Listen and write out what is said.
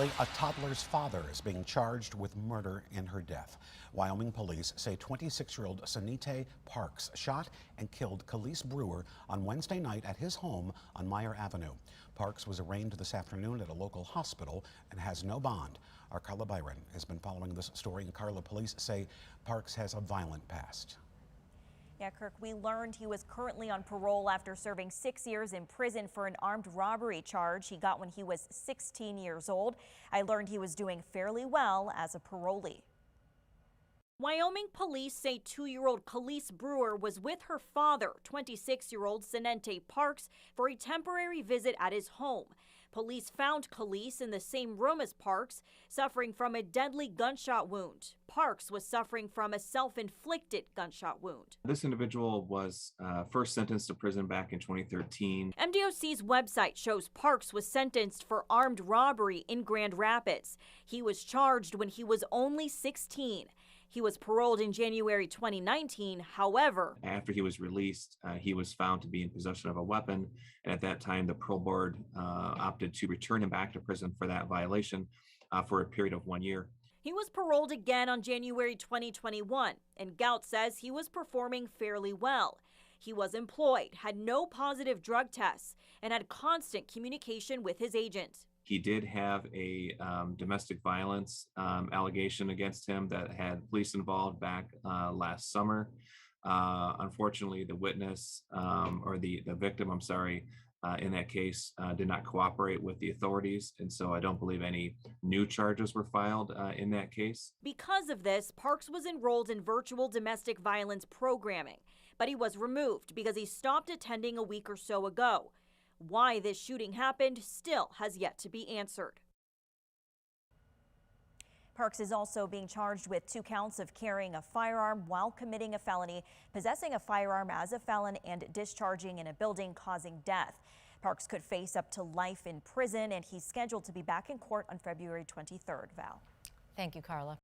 A toddler's father is being charged with murder in her death. Wyoming police say 26-year-old Seninta Parks shot and killed Khalees Brewer on Wednesday night at his home on Meyer Avenue. Parks was arraigned this afternoon at a local hospital and has no bond. Our Carla Byron has been following this story, and Carla, police say Parks has a violent past. Yeah, Kirk, we learned he was currently on parole after serving 6 years in prison for an armed robbery charge he got when he was 16 years old. I learned he was doing fairly well as a parolee. Wyoming police say 2-year-old Khalees Brewer was with her father, 26-year-old Seninta Parks, for a temporary visit at his home. Police found Khalees in the same room as Parks, suffering from a deadly gunshot wound. Parks was suffering from a self-inflicted gunshot wound. This individual was first sentenced to prison back in 2013. MDOC's website shows Parks was sentenced for armed robbery in Grand Rapids. He was charged when he was only 16. He was paroled in January 2019. However, after he was released, he was found to be in possession of a weapon. And at that time, the parole board opted to return him back to prison for that violation for a period of 1 year. He was paroled again on January 2021, and Gout says he was performing fairly well. He was employed, had no positive drug tests, and had constant communication with his agent. He did have a domestic violence allegation against him that had police involved back last summer. Unfortunately, the witness or the victim, in that case did not cooperate with the authorities, and so I don't believe any new charges were filed in that case. Because of this, Parks was enrolled in virtual domestic violence programming, but he was removed because he stopped attending a week or so ago. Why this shooting happened still has yet to be answered. Parks is also being charged with 2 counts of carrying a firearm while committing a felony, possessing a firearm as a felon, and discharging in a building causing death. Parks could face up to life in prison, and he's scheduled to be back in court on February 23rd. Val. Thank you, Carla.